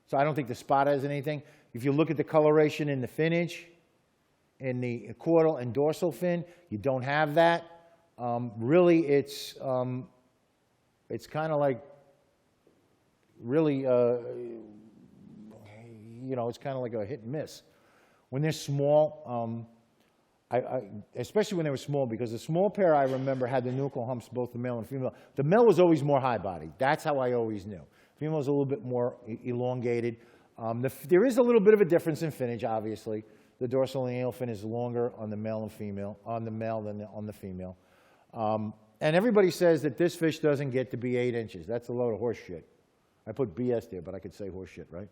So I don't think the spot has anything. If you look at the coloration in the finnage, in the caudal and dorsal fin, you don't have that. Really, it's kind of like really, it's kind of like a hit and miss. When they're small, especially when they were small, because the small pair I remember had the nuchal humps, both the male and female. The male was always more high-bodied. That's how I always knew. Female was a little bit more elongated. There is a little bit of a difference in finnage, obviously. The dorsal and anal fin is longer on the male and female, on the male than on the female. And everybody says that this fish doesn't get to be 8 inches. That's a load of horse shit. I put BS there, but I could say horse shit, right?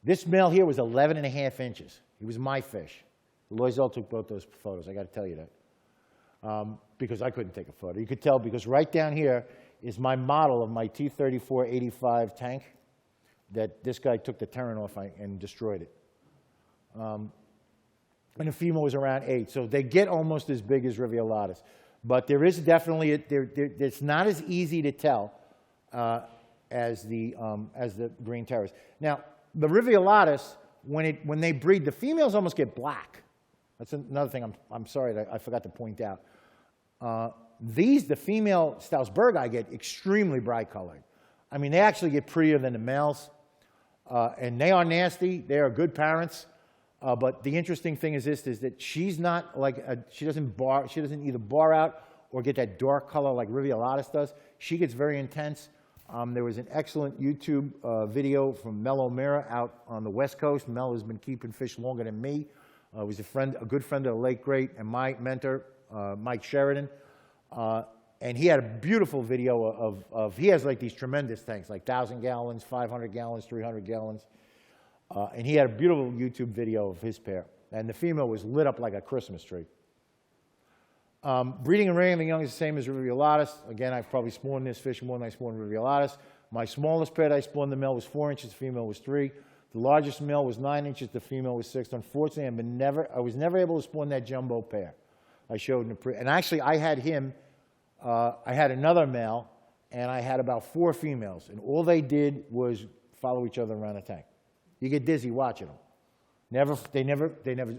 This male here was 11.5 inches. He was my fish. Loisel took both those photos. I got to tell you that. Because I couldn't take a photo. You could tell because right down here is my model of my T-34-85 tank that this guy took the turret off and destroyed it. And the female was around 8. So they get almost as big as rivulatus. But there is definitely, it's not as easy to tell as the green terrors. Now, the rivulatus, when they breed, the females almost get black. That's another thing I'm sorry that I forgot to point out. The female stalsbergi get extremely bright colored. I mean, they actually get prettier than the males. And they are nasty. They are good parents. But the interesting thing is this, is that she's not like, she doesn't either bar out or get that dark color like rivulatus does. She gets very intense. There was an excellent YouTube video from Mel O'Meara out on the West Coast. Mel has been keeping fish longer than me. He was a good friend of the late great and my mentor, Mike Sheridan. And he had a beautiful video of he has like these tremendous tanks, like 1,000 gallons, 500 gallons, 300 gallons. And he had a beautiful YouTube video of his pair. And the female was lit up like a Christmas tree. Breeding and rearing the young is the same as rivulatus. Again, I've probably spawned this fish more than I spawned rivulatus. My smallest pair that I spawned, the male was 4 inches, the female was 3. The largest male was 9 inches, the female was 6. Unfortunately, I was never able to spawn that jumbo pair. I showed in the and actually, I had him, I had another male, and I had about 4 females. And all they did was follow each other around the tank. You get dizzy watching them. They never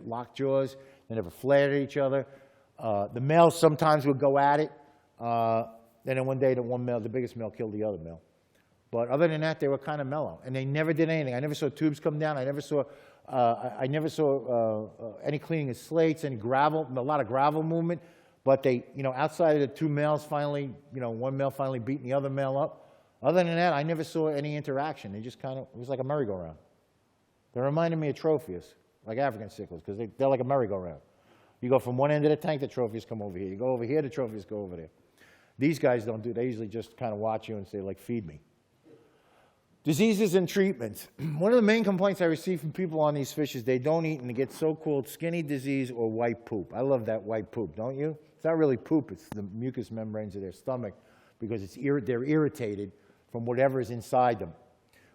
locked jaws. They never flared at each other. The males sometimes would go at it. And then one day, the biggest male killed the other male. But other than that, they were kind of mellow. And they never did anything. I never saw tubes come down. I never saw any cleaning of slates, any gravel, a lot of gravel movement. But they, outside of the 2 males finally, one male finally beating the other male up. Other than that, I never saw any interaction. They just it was like a merry-go-round. They reminded me of trophies, like African cichlids, because they're like a merry-go-round. You go from one end of the tank, the trophies come over here. You go over here, the trophies go over there. These guys don't do it. They usually just kind of watch you and say, like, feed me. Diseases and treatments. One of the main complaints I receive from people on these fish is they don't eat and they get so-called skinny disease or white poop. I love that white poop, don't you? It's not really poop. It's the mucous membranes of their stomach because they're irritated from whatever is inside them.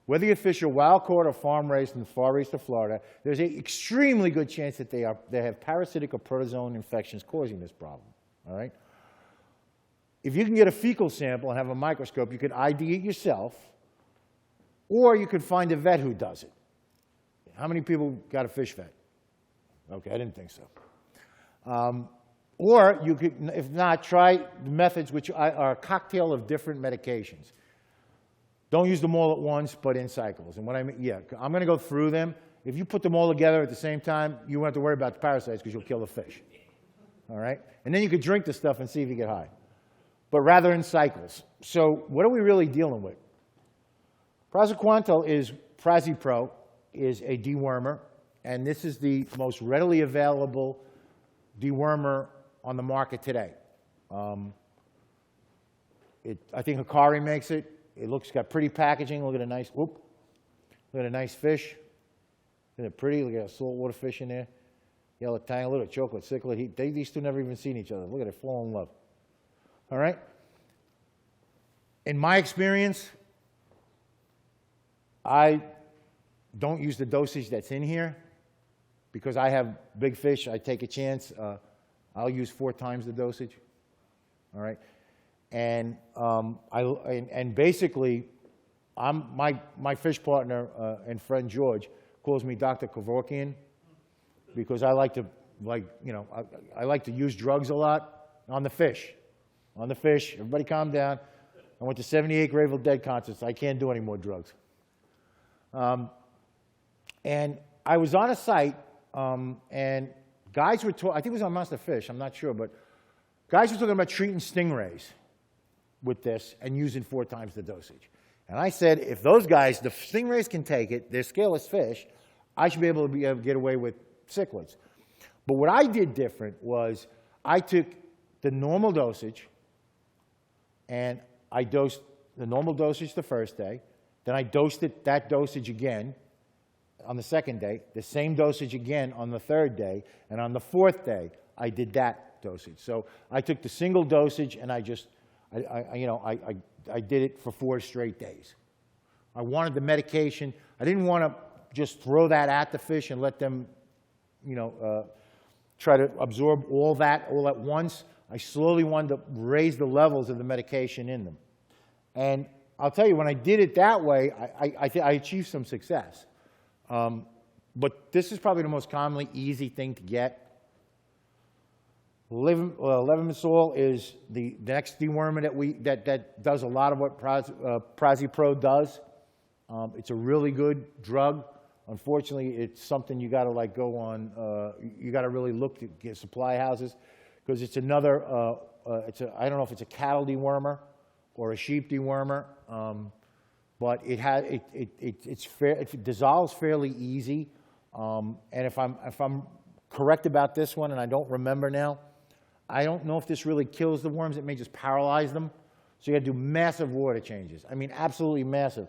Whether your fish are wild-caught or farm-raised in the far east of Florida, there's an extremely good chance that they have parasitic or protozoan infections causing this problem, all right? If you can get a fecal sample and have a microscope, you could ID it yourself, or you could find a vet who does it. How many people got a fish vet? Okay, I didn't think so. Or you could, if not, try the methods which are a cocktail of different medications. Don't use them all at once, but in cycles. And what I mean, yeah, I'm going to go through them. If you put them all together at the same time, you won't have to worry about the parasites because you'll kill the fish. All right? And then you could drink the stuff and see if you get high. But rather in cycles. So what are we really dealing with? Praziquantel is, Prazipro is a dewormer, and this is the most readily available dewormer on the market today. I think Hikari makes it. It's got pretty packaging. Look at a nice, look at a nice fish. Isn't it pretty? Look at a saltwater fish in there. Yellow tang, look at chocolate cichlid. These two never even seen each other. Look at it, fall in love. All right? In my experience, I don't use the dosage that's in here because I have big fish. I take a chance. I'll use 4 times the dosage. All right? And basically, my fish partner and friend George calls me Dr. Kevorkian because I like to I like to use drugs a lot on the fish. On the fish, everybody calm down. I went to 78 Grateful Dead concerts. I can't do any more drugs. And I was on a site, and guys were I think it was on Monster Fish, I'm not sure, but guys were talking about treating stingrays with this and using 4 times the dosage. And I said, if those guys, the stingrays can take it, they're scaleless fish, I should be able to get away with cichlids. But what I did different was I took the normal dosage and I dosed the normal dosage the first day. Then I dosed that dosage again on the second day, the same dosage again on the third day, and on the fourth day, I did that dosage. So I took the single dosage and I just, I did it for 4 straight days. I wanted the medication. I didn't want to just throw that at the fish and let them, try to absorb all that all at once. I slowly wanted to raise the levels of the medication in them. And I'll tell you, when I did it that way, I achieved some success. But this is probably the most commonly easy thing to get. Levomisol is the next dewormer that does a lot of what Prazipro does. It's a really good drug. Unfortunately, it's something you got to go on. You got to really look to get supply houses because it's another. I don't know if it's a cattle dewormer or a sheep dewormer, but it dissolves fairly easy. And if I'm correct about this one, and I don't remember now, I don't know if this really kills the worms. It may just paralyze them. So you got to do massive water changes. I mean, absolutely massive.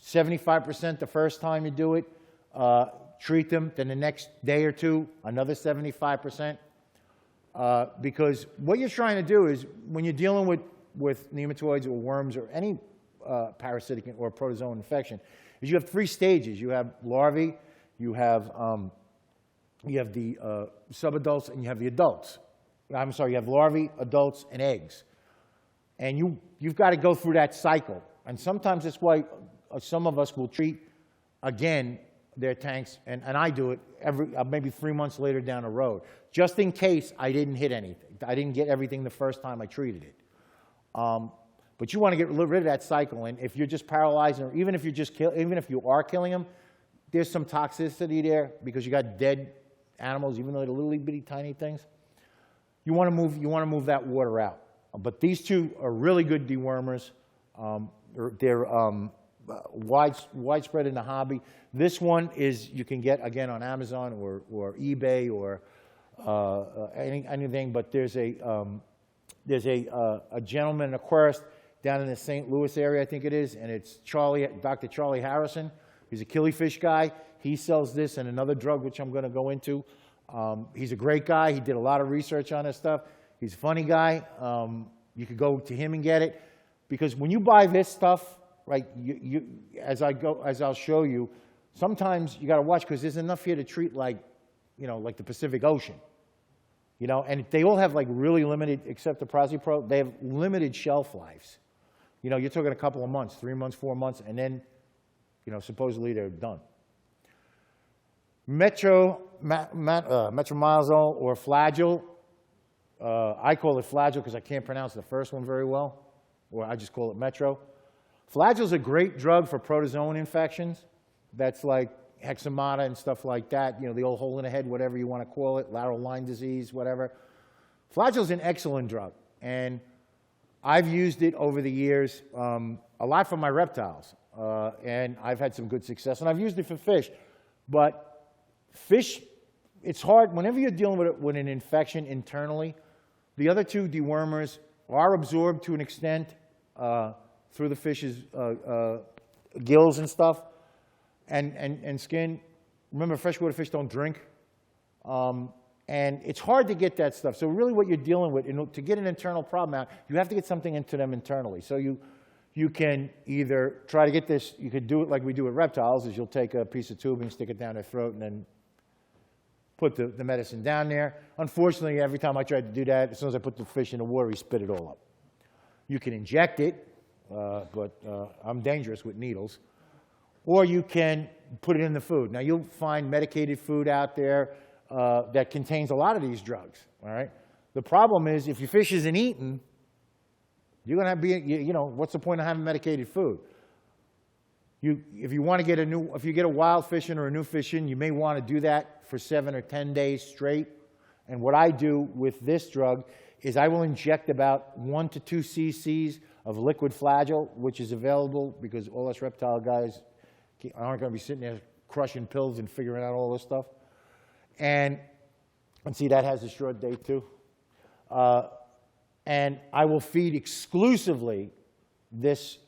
75% the first time you do it. Treat them. Then the next day or two, another 75%. Because what you're trying to do is when you're dealing with nematoids or worms or any parasitic or protozoan infection, is you have 3 stages. You have larvae, you have the subadults, and you have the adults. I'm sorry, you have larvae, adults, and eggs. And you've got to go through that cycle. And sometimes that's why some of us will treat, again, their tanks, and I do it maybe 3 months later down the road, just in case I didn't hit anything. I didn't get everything the first time I treated it. But you want to get rid of that cycle, and if you're just paralyzing, or even if you are killing them, there's some toxicity there because you got dead animals, even though they're little bitty tiny things. You want to move that water out. But these 2 are really good dewormers. They're widespread in the hobby. This one is you can get again on Amazon or eBay or anything. But there's a gentleman, an aquarist down in the St. Louis area, I think it is, and it's Dr. Charlie Harrison. He's a killifish guy. He sells this and another drug, which I'm going to go into. He's a great guy. He did a lot of research on this stuff. He's a funny guy. You could go to him and get it. Because when you buy this stuff, right, as I'll show you, sometimes you got to watch because there's enough here to treat like the Pacific Ocean. And they all have really limited, except the Prazipro, they have limited shelf lives. You're talking a couple of months, 3 months, 4 months, and then, supposedly they're done. Metronidazole or Flagyl. I call it Flagyl because I can't pronounce the first one very well, or I just call it Metro. Flagyl is a great drug for protozoan infections. That's like hexamata and stuff like that, the old hole in the head, whatever you want to call it, lateral line disease, whatever. Flagyl is an excellent drug, and I've used it over the years a lot for my reptiles, and I've had some good success, and I've used it for fish. But fish, it's hard. Whenever you're dealing with an infection internally, the other 2 dewormers are absorbed to an extent through the fish's gills and stuff, and skin. Remember, freshwater fish don't drink. And it's hard to get that stuff. So really what you're dealing with, to get an internal problem out, you have to get something into them internally. So you can either try to get this, you could do it like we do with reptiles, is you'll take a piece of tubing, stick it down their throat, and then put the medicine down there. Unfortunately, every time I tried to do that, as soon as I put the fish in the water, he spit it all up. You can inject it, but I'm dangerous with needles. Or you can put it in the food. Now, you'll find medicated food out there that contains a lot of these drugs, all right? The problem is if your fish isn't eaten, you're going to have what's the point of having medicated food? If you get a wild fish in or a new fish in, you may want to do that for 7 or 10 days straight And what I do with this drug is I will inject about 1 to 2 cc's of liquid flagell, which is available because all us reptile guys aren't going to be sitting there crushing pills and figuring out all this stuff. And see, that has a short date too. And I will feed exclusively this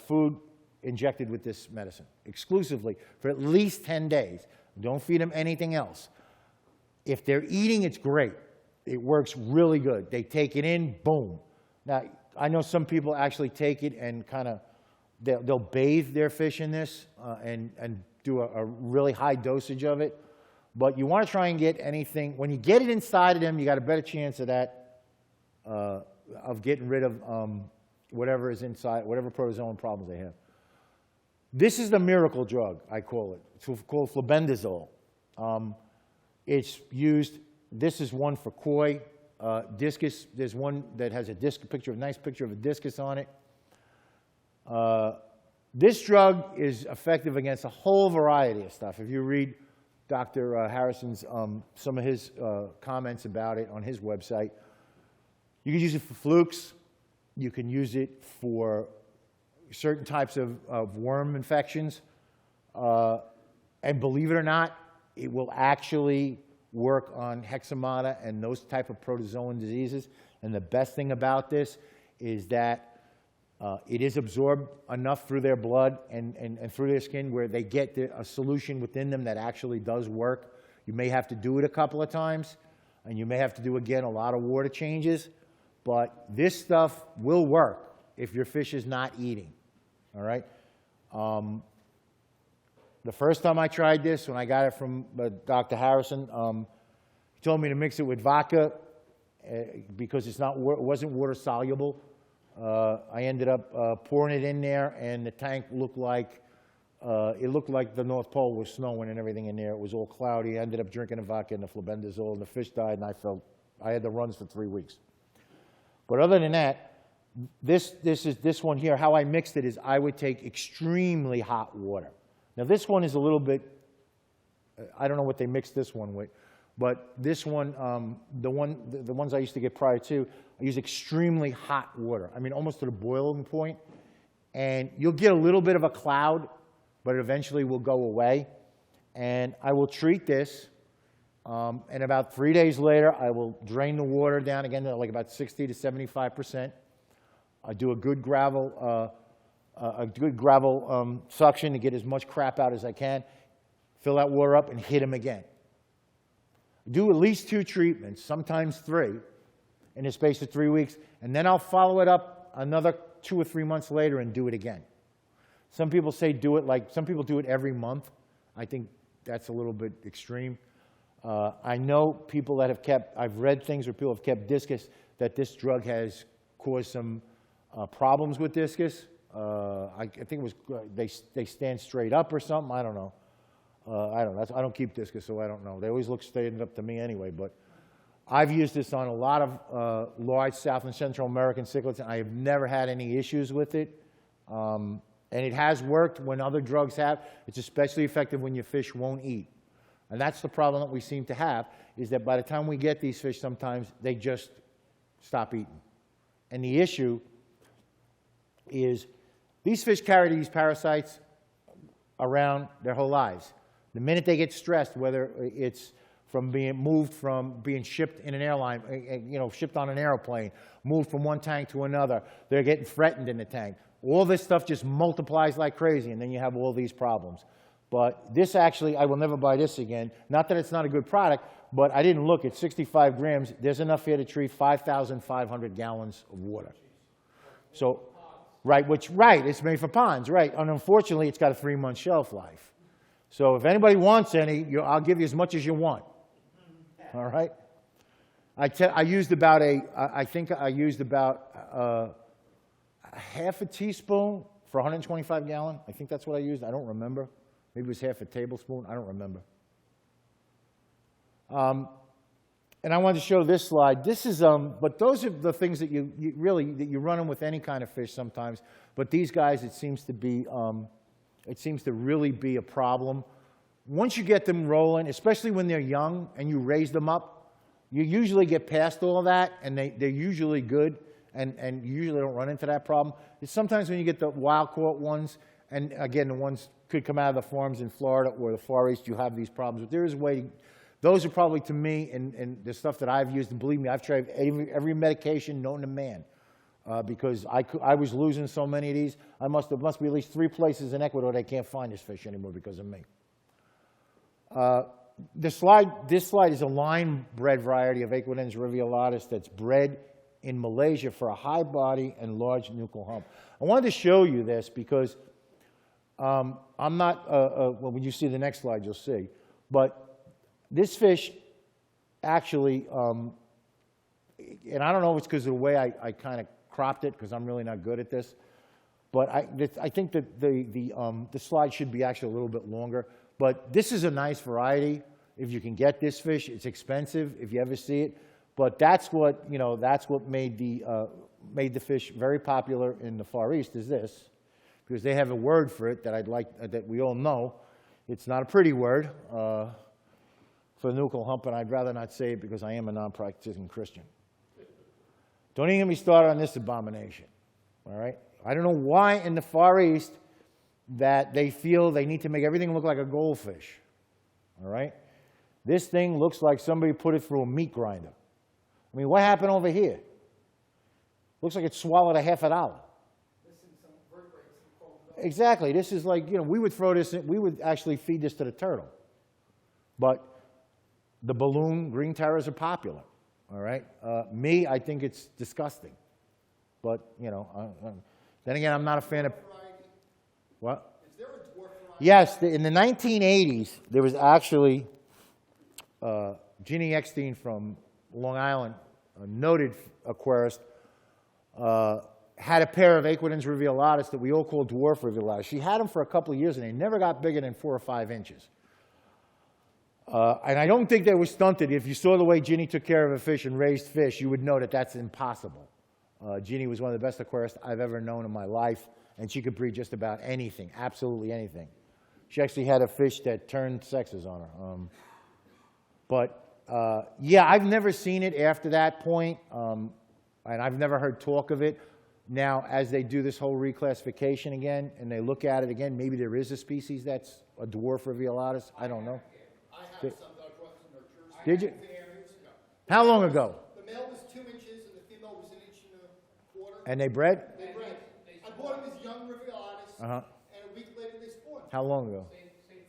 food injected with this medicine, exclusively, for at least 10 days. Don't feed them anything else. If they're eating, it's great. It works really good. They take it in, boom. Now, I know some people actually take it and kind of, they'll bathe their fish in this and do a really high dosage of it. But you want to try and get anything, when you get it inside of them, you got a better chance of that, of getting rid of whatever is inside, whatever protozoan problems they have. This is the miracle drug, I call it. It's called flabendazole. It's used, this is one for koi, discus. There's one that has a nice picture of a discus on it. This drug is effective against a whole variety of stuff. If you read Dr. Harrison's, some of his comments about it on his website, you can use it for flukes. You can use it for certain types of worm infections. And believe it or not, it will actually work on hexamata and those type of protozoan diseases. And the best thing about this is that it is absorbed enough through their blood and through their skin where they get a solution within them that actually does work. You may have to do it a couple of times, and you may have to do, again, a lot of water changes. But this stuff will work if your fish is not eating, all right? The first time I tried this, when I got it from Dr. Harrison, he told me to mix it with vodka because it wasn't water soluble. I ended up pouring it in there, and the tank looked like the North Pole was snowing and everything in there. It was all cloudy. I ended up drinking the vodka and the flabendazole, and the fish died, and I had the runs for 3 weeks. But other than that, this one here, how I mixed it is I would take extremely hot water. Now this one is a little bit, I don't know what they mixed this one with, but this one, the ones I used to get prior to, I use extremely hot water. I mean, almost to the boiling point. And you'll get a little bit of a cloud, but it eventually will go away. And I will treat this, and about 3 days later, I will drain the water down again to like about 60 to 75%. I do a good gravel suction to get as much crap out as I can. Fill that water up and hit them again. Do at least 2 treatments, sometimes 3, in the space of 3 weeks, and then I'll follow it up another 2 or 3 months later and do it again. Some people say some people do it every month. I think that's a little bit extreme. I know people that have I've read things where people have kept discus, that this drug has caused some problems with discus. I think it was, they stand straight up or something, I don't know. I don't keep discus, so I don't know. They always look straight up to me anyway, but I've used this on a lot of large South and Central American cichlids, and I have never had any issues with it. And it has worked when other drugs have. It's especially effective when your fish won't eat. And that's the problem that we seem to have, is that by the time we get these fish, sometimes they just stop eating. And the issue is these fish carry these parasites around their whole lives. The minute they get stressed, whether it's from being moved from being shipped in an airline, shipped on an airplane, moved from one tank to another, they're getting threatened in the tank. All this stuff just multiplies like crazy, and then you have all these problems. But this actually, I will never buy this again. Not that it's not a good product, but I didn't look. It's 65 grams. There's enough here to treat 5,500 gallons of water. So, it's made for ponds, right. And unfortunately, it's got a 3-month shelf life. So if anybody wants any, I'll give you as much as you want. All right? I used about I think I used about a half a teaspoon for 125 gallon. I think that's what I used. I don't remember. Maybe it was half a tablespoon. I don't remember. And I wanted to show this slide. This is, but those are the things that you run them with any kind of fish sometimes. But these guys, it seems to really be a problem. Once you get them rolling, especially when they're young and you raise them up, You usually get past all that, and they're usually good, and you usually don't run into that problem. It's sometimes when you get the wild-caught ones, and again, the ones could come out of the farms in Florida or the Far East, you have these problems. But there is a way to, those are probably, to me, and the stuff that I've used, and believe me, I've tried every medication known to man, because I was losing so many of these. Must be at least 3 places in Ecuador they can't find this fish anymore because of me. This slide is a line-bred variety of Aquidens rivulatus that's bred in Malaysia for a high body and large nuchal hump. I wanted to show you this because I'm not, well, when you see the next slide, you'll see. But this fish actually, and I don't know if it's because of the way I kind of cropped it, because I'm really not good at this, but I think that the slide should be actually a little bit longer. But this is a nice variety. If you can get this fish, it's expensive if you ever see it. But that's what, you know, that's what made the fish very popular in the Far East, is this. Because they have a word for it that that we all know. It's not a pretty word for nuchal hump, and I'd rather not say it because I am a non-practicing Christian. Don't even get me started on this abomination, all right? I don't know why in the Far East that they feel they need to make everything look like a goldfish, all right? This thing looks like somebody put it through a meat grinder. I mean, what happened over here? Looks like it swallowed $50. Exactly. This is like, you know, we would throw this in, we would actually feed this to the turtle. But the balloon green terrors are popular, all right? Me, I think it's disgusting. But, you know, then again, I'm not a fan of... What? Is there a dwarf variety? Yes, in the 1980s, there was actually Jeannie Eckstein from Long Island, a noted aquarist, had a pair of Aquidens rivulatus that we all call dwarf rivulatus. She had them for a couple of years, and they never got bigger than 4 or 5 inches. And I don't think they were stunted. If you saw the way Ginny took care of a fish and raised fish, you would know that that's impossible. Ginny was one of the best aquarists I've ever known in my life, and she could breed just about anything, absolutely anything. She actually had a fish that turned sexes on her. Yeah, I've never seen it after that point, and I've never heard talk of it. Now, as they do this whole reclassification again, and they look at it again, maybe there is a species that's a dwarf rivulatus. I don't know.
I had some across in New Jersey.
Did you?
Years ago.
How long ago?
The male was 2 inches and the female was 1.25 inches.
And they bred?
They bred. I bought them as young rivulatus, and a week later they spawned.
How long ago?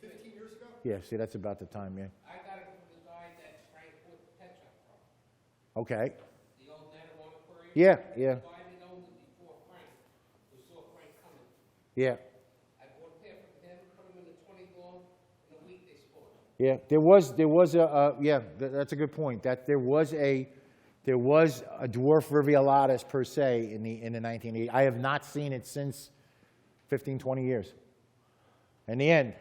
15 years ago.
Yeah, see, that's about the time, yeah.
I got it from the guy that Frank bought the pet shop from.
Okay.
The old Andinocara Aquarium.
Yeah, yeah.
The guy that owned it before Frank, who saw Frank coming.
Yeah.
I bought a pair from him, put them in the 20 long, in a week they spawned.
Yeah, there was a, yeah, that's a good point. That there was a dwarf rivulatus per se in the 1980s. I have not seen it since 15, 20 years. In the end,